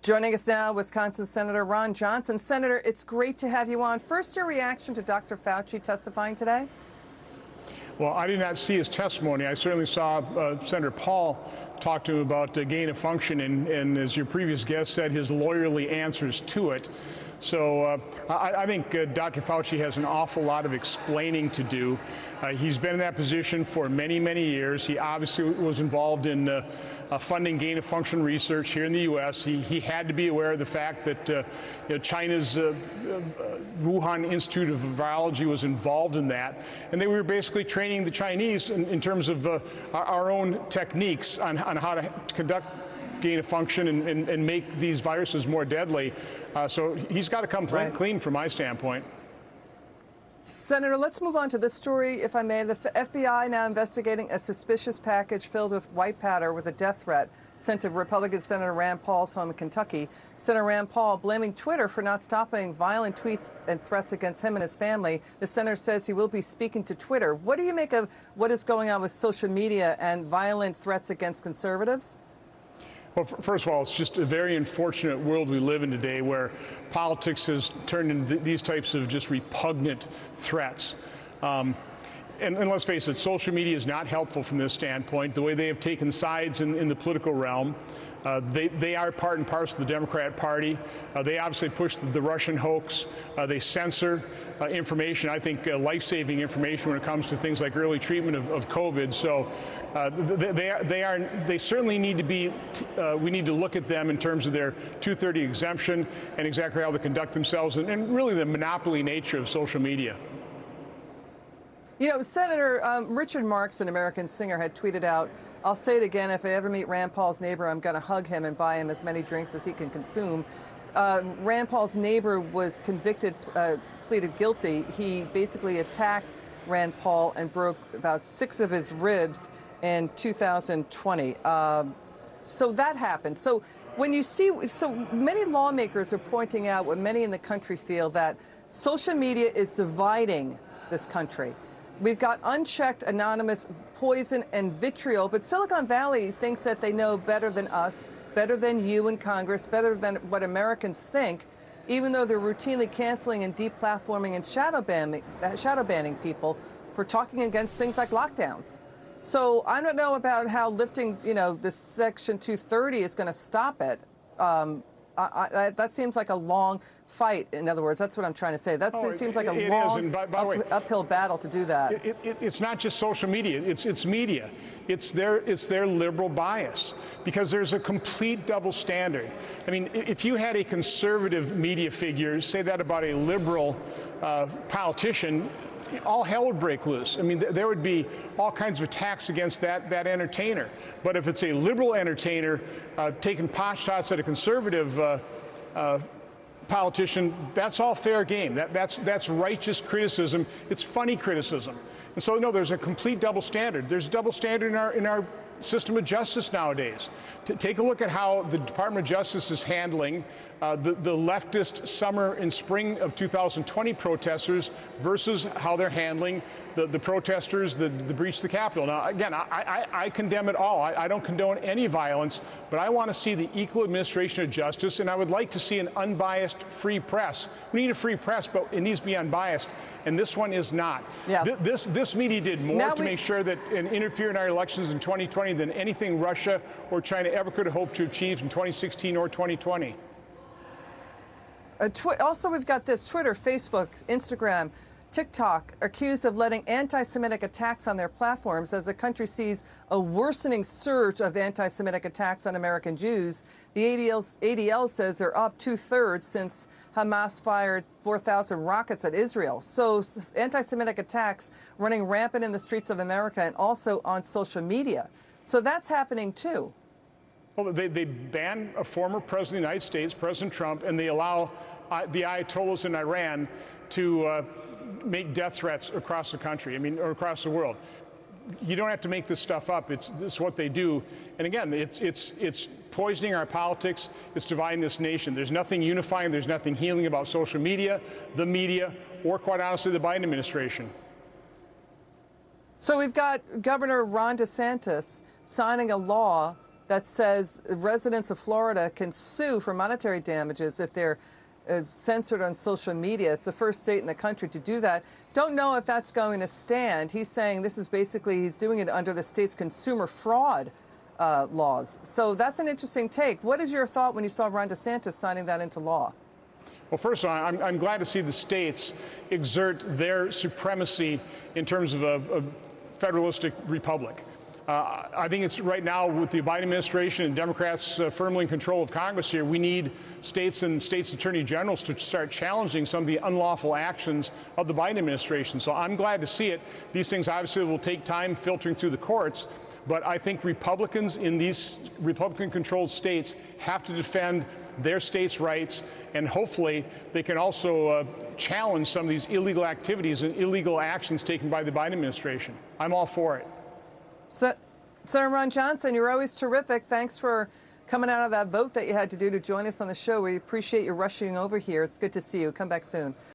Joining us now, Wisconsin Senator Ron Johnson. Senator, it's great to have you on. First, your reaction to Dr. Fauci testifying today? Well, I did not see his testimony. I certainly saw Senator Paul talk to him about gain of function, and as your previous guest said, his lawyerly answers to it. So I think Dr. Fauci has an awful lot of explaining to do. He's been in that position for many, many years. He obviously was involved in funding gain of function research here in the U.S. He had to be aware of the fact that China's Wuhan Institute of Virology was involved in that, and they were basically training the Chinese in terms of our own techniques on how to conduct gain of function and make these viruses more deadly. So he's got to come clean from my standpoint. Senator, let's move on to this story, if I may. The FBI now investigating a suspicious package filled with white powder with a death threat sent to Republican Senator Rand Paul's home in Kentucky. Senator Rand Paul blaming Twitter for not stopping violent tweets and threats against him and his family. The senator says he will be speaking to Twitter. What do you make of what is going on with social media and violent threats against conservatives? Well, first of all, it's just a very unfortunate world we live in today where politics has turned into these types of just repugnant threats. And let's face it, social media is not helpful from this standpoint. The way they have taken sides in the political realm, they are part and parcel of the Democrat Party. They obviously push the Russian hoax. They censor information, I think life-saving information when it comes to things like early treatment of COVID. So they certainly need to be, we need to look at them in terms of their 230 exemption and exactly how they conduct themselves and really the monopoly nature of social media. You know, Senator Richard Marx, an American singer, had tweeted out, "I'll say it again, if I ever meet Rand Paul's neighbor, I'm going to hug him and buy him as many drinks as he can consume." Rand Paul's neighbor was convicted, pleaded guilty. He basically attacked Rand Paul and broke about 6 of his ribs in 2020. So that happened. So when you see, so many lawmakers are pointing out what many in the country feel, that social media is dividing this country. We've got unchecked anonymous poison and vitriol, but Silicon Valley thinks that they know better than us, better than you in Congress, better than what Americans think, even though they're routinely canceling and deplatforming and shadow banning people for talking against things like lockdowns. So I don't know about how lifting, this Section 230 is going to stop it. That seems like a long fight. In other words, that's what I'm trying to say. It seems like a long uphill battle to do that. It's not just social media. It's media. It's their liberal bias, because there's a complete double standard. I mean, if you had a conservative media figure say that about a liberal politician, all hell would break loose. I mean, there would be all kinds of attacks against that entertainer. But if it's a liberal entertainer taking pot shots at a conservative politician, that's all fair game. That's righteous criticism. It's funny criticism. And so, no, there's a complete double standard. There's a double standard in our system of justice nowadays. Take a look at how the Department of Justice is handling the leftist summer and spring of 2020 protesters versus how they're handling the protesters, the breach of the Capitol. Now, again, I condemn it all. I don't condone any violence, but I want to see the equal administration of justice, and I would like to see an unbiased free press. We need a free press, but it needs to be unbiased, and this one is not. Yeah. This media did more to make sure that and interfere in our elections in 2020 than anything Russia or China ever could have hoped to achieve in 2016 or 2020. Also, we've got this: Twitter, Facebook, Instagram, TikTok accused of letting anti-Semitic attacks on their platforms as the country sees a worsening surge of anti-Semitic attacks on American Jews. The ADL says they're up 2/3 since Hamas fired 4,000 rockets at Israel. So anti-Semitic attacks running rampant in the streets of America and also on social media. So that's happening too. Well, they ban a former president of the United States, President Trump, and they allow the Ayatollahs in Iran to make death threats across the country, or across the world. You don't have to make this stuff up. It's what they do. And again, it's poisoning our politics. It's dividing this nation. There's nothing unifying. There's nothing healing about social media, the media, or quite honestly, the Biden administration. So we've got Governor Ron DeSantis signing a law that says residents of Florida can sue for monetary damages if they're censored on social media. It's the first state in the country to do that. Don't know if that's going to stand. He's saying this is basically, he's doing it under the state's consumer fraud laws. So that's an interesting take. What is your thought when you saw Ron DeSantis signing that into law? Well, first of all, I'm glad to see the states exert their supremacy in terms of a federalistic republic. I think it's right now with the Biden administration and Democrats firmly in control of Congress here, we need states and states attorney generals to start challenging some of the unlawful actions of the Biden administration. So I'm glad to see it. These things obviously will take time filtering through the courts, but I think Republicans in these Republican-controlled states have to defend their states' rights, and hopefully they can also challenge some of these illegal activities and illegal actions taken by the Biden administration. I'm all for it. Senator Ron Johnson, you're always terrific. Thanks for coming out of that vote that you had to do to join us on the show. We appreciate you rushing over here. It's good to see you. Come back soon.